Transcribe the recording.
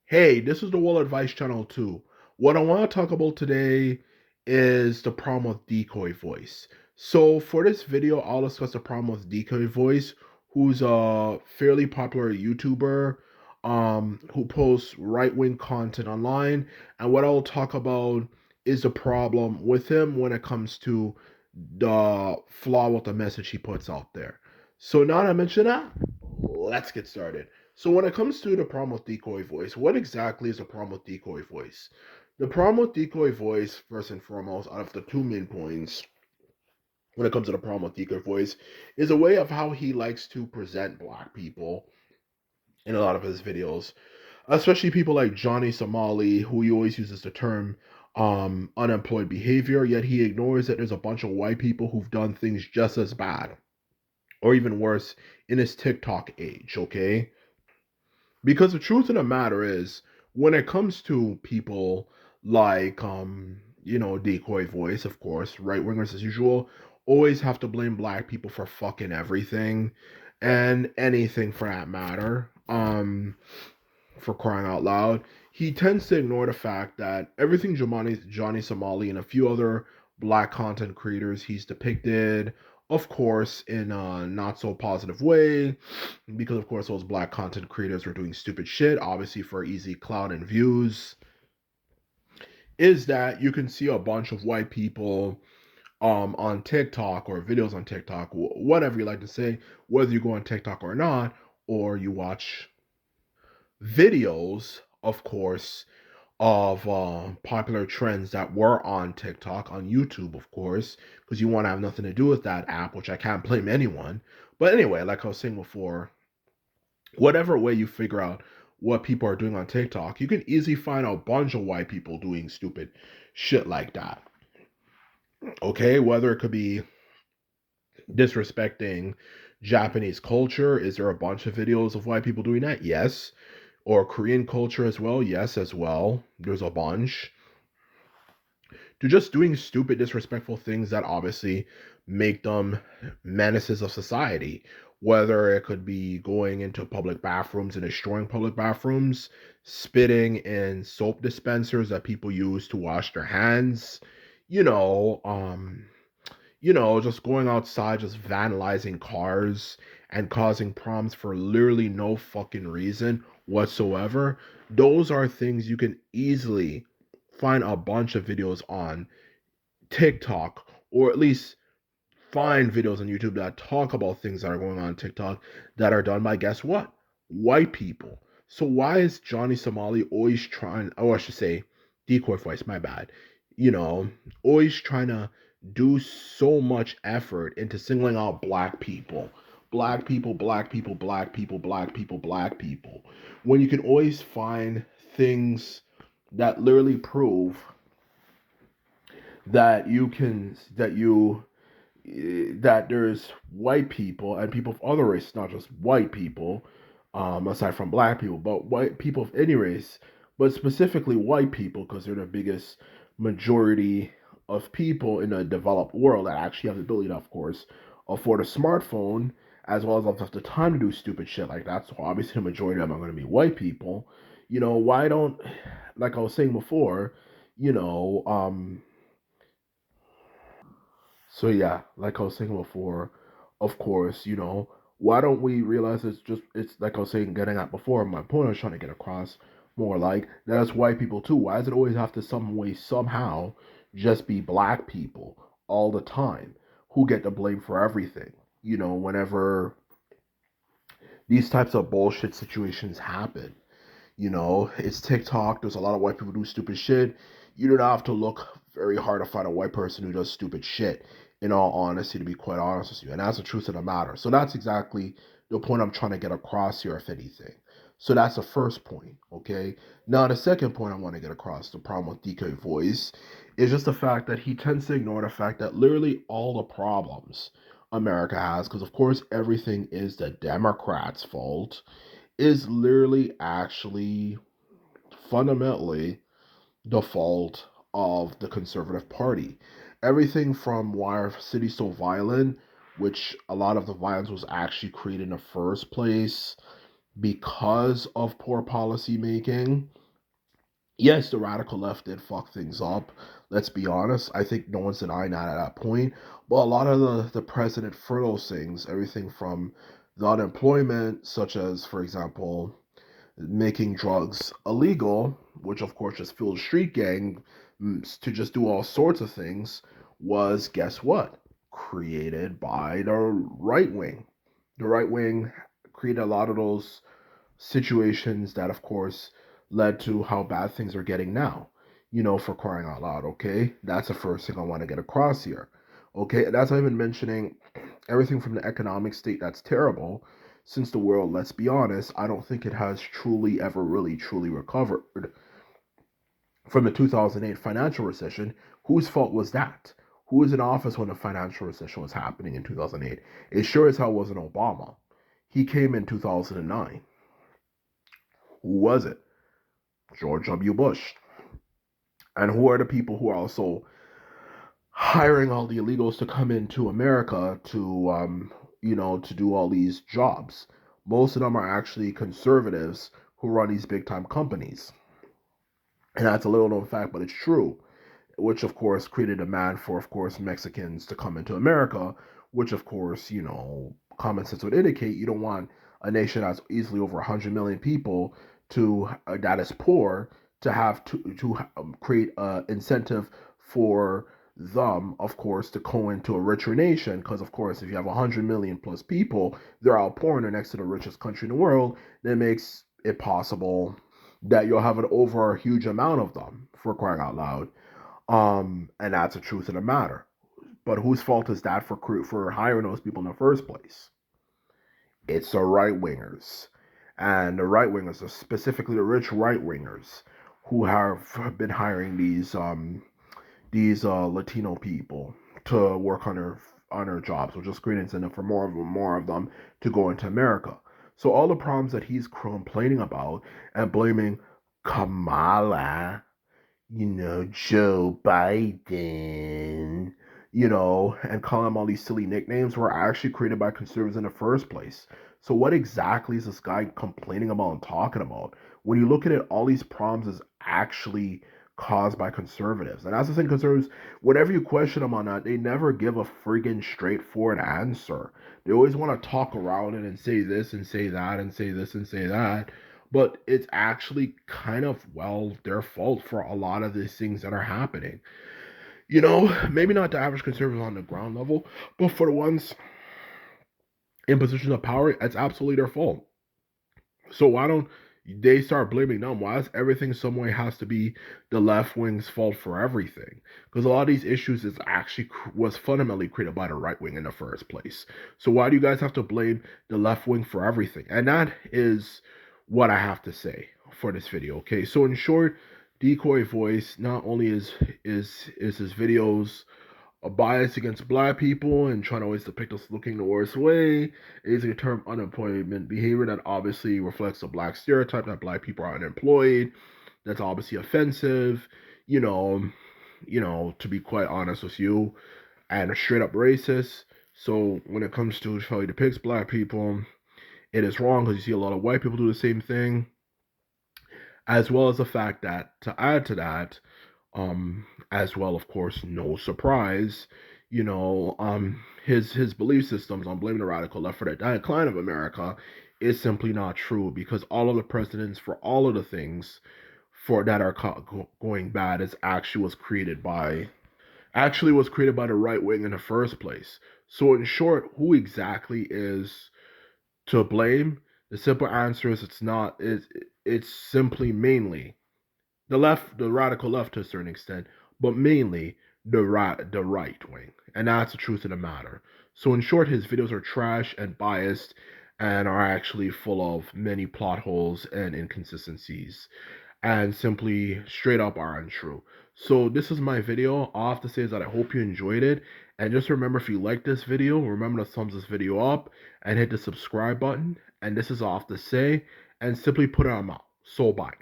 Hey, this is the World Advice Channel too. What I want to talk about today is the problem with Decoy Voice. So for this video, I'll discuss the problem with Decoy Voice, who's a fairly popular YouTuber who posts right-wing content online. And what I'll talk about is the problem with him when it comes to the flaw with the message he puts out there. So now that I mention that, let's get started. So when it comes to the problem with Decoy Voice, what exactly is the problem with Decoy Voice? The problem with Decoy Voice, first and foremost, out of the two main points when it comes to the problem with Decoy Voice, is a way of how he likes to present black people in a lot of his videos, especially people like Johnny Somali, who he always uses the term unemployed behavior, yet he ignores that there's a bunch of white people who've done things just as bad, or even worse, in his TikTok age, okay? Because the truth of the matter is, when it comes to people like Decoy Voice, of course, right wingers as usual, always have to blame black people for fucking everything and anything for that matter. For crying out loud. He tends to ignore the fact that everything Johnny Somali and a few other black content creators he's depicted, of course, in a not so positive way, because of course those black content creators were doing stupid shit, obviously for easy clout and views, is that you can see a bunch of white people on TikTok or videos on TikTok, whatever you like to say, whether you go on TikTok or not, or you watch videos, of course, of popular trends that were on TikTok, on YouTube, of course, because you want to have nothing to do with that app, which I can't blame anyone. But anyway, like I was saying before, whatever way you figure out what people are doing on TikTok, you can easily find a bunch of white people doing stupid shit like that. Okay, whether it could be disrespecting Japanese culture. Is there a bunch of videos of white people doing that? Yes. Or Korean culture as well? Yes, as well. There's a bunch. To just doing stupid, disrespectful things that obviously make them menaces of society. Whether it could be going into public bathrooms and destroying public bathrooms, spitting in soap dispensers that people use to wash their hands, you know, um, just going outside, just vandalizing cars and causing problems for literally no fucking reason whatsoever. Those are things you can easily find a bunch of videos on TikTok, or at least find videos on YouTube that talk about things that are going on TikTok that are done by, guess what? White people. So why is Johnny Somali always trying, oh, I should say, Decoy Voice, my bad, you know, always trying to do so much effort into singling out black people? Black people, black people, black people, black people, black people. When you can always find things that literally prove that you can, that there's white people and people of other races, not just white people, aside from black people, but white people of any race, but specifically white people, because they're the biggest majority of people in a developed world that actually have the ability to, of course, afford a smartphone, as well as have the time to do stupid shit like that. So obviously the majority of them are going to be white people. Why don't, like I was saying before, you know, so yeah, like I was saying before, of course, why don't we realize it's like I was saying, getting at before, my point I was trying to get across more like that's white people too. Why does it always have to some way, somehow just be black people all the time who get the blame for everything? Whenever these types of bullshit situations happen. It's TikTok. There's a lot of white people who do stupid shit. You don't have to look very hard to find a white person who does stupid shit, in all honesty, to be quite honest with you. And that's the truth of the matter. So that's exactly the point I'm trying to get across here, if anything. So that's the first point, okay? Now, the second point I want to get across, the problem with Decoy Voice, is just the fact that he tends to ignore the fact that literally all the problems America has, because of course everything is the Democrats' fault, is literally actually fundamentally the fault of the conservative party. Everything from why our city's so violent, which a lot of the violence was actually created in the first place, because of poor policy making. Yes, the radical left did fuck things up. Let's be honest. I think no one's denying that at that point. But a lot of the president furloughs things, everything from the unemployment, such as, for example, making drugs illegal, which of course just fueled street gang to just do all sorts of things, was, guess what? Created by the right wing. The right wing created a lot of those situations that, of course, led to how bad things are getting now. For crying out loud, okay? That's the first thing I want to get across here. Okay, that's not even mentioning everything from the economic state that's terrible since the world, let's be honest, I don't think it has truly ever really truly recovered from the 2008 financial recession. Whose fault was that? Who was in office when the financial recession was happening in 2008? It sure as hell wasn't Obama. He came in 2009. Who was it? George W. Bush. And who are the people who are also hiring all the illegals to come into America to do all these jobs? Most of them are actually conservatives who run these big time companies. And that's a little known fact, but it's true. Which of course created a demand for, of course, Mexicans to come into America, which of course, common sense would indicate you don't want a nation that's easily over 100 million people to that is poor to have to create an incentive for them, of course, to go into a richer nation. Because of course, if you have 100 million plus people, they're all poor and they're next to the richest country in the world, that makes it possible that you'll have an over a huge amount of them, for crying out loud. And that's the truth of the matter. But whose fault is that for hiring those people in the first place? It's the right wingers, and the right wingers, specifically the rich right wingers, who have been hiring these Latino people to work on their jobs, which is creating incentive for more of them to go into America. So all the problems that he's complaining about and blaming Kamala, Joe Biden, and calling him all these silly nicknames were actually created by conservatives in the first place. So what exactly is this guy complaining about and talking about? When you look at it, all these problems is actually caused by conservatives. And that's the thing, conservatives, whenever you question them on that, they never give a friggin' straightforward answer. They always want to talk around it and say this and say that and say this and say that, but it's actually kind of, well, their fault for a lot of these things that are happening. Maybe not the average conservative on the ground level, but for the ones in positions of power, it's absolutely their fault. So why don't they start blaming them? Why is everything some way has to be the left wing's fault for everything? Because a lot of these issues is actually was fundamentally created by the right wing in the first place. So why do you guys have to blame the left wing for everything? And that is what I have to say for this video. Okay, so in short, Decoy Voice not only is his videos a bias against black people and trying to always depict us looking the worst way, is a term unemployment behavior that obviously reflects a black stereotype that black people are unemployed. That's obviously offensive, to be quite honest with you, and straight up racist. So when it comes to how he depicts black people, it is wrong because you see a lot of white people do the same thing, as well as the fact that, to add to that, as well, of course, no surprise, his belief systems on blaming the radical left for the decline of America is simply not true, because all of the presidents for all of the things for that are going bad is actually was created by the right wing in the first place. So in short, who exactly is to blame? The simple answer is it's simply mainly the radical left to a certain extent, but mainly the right wing, and that's the truth of the matter. So in short, his videos are trash and biased, and are actually full of many plot holes and inconsistencies, and simply straight up are untrue. So this is my video. All I have to say is that I hope you enjoyed it, and just remember, if you like this video, remember to thumbs this video up and hit the subscribe button. And this is all I have to say, and simply put it on mouth. So bye.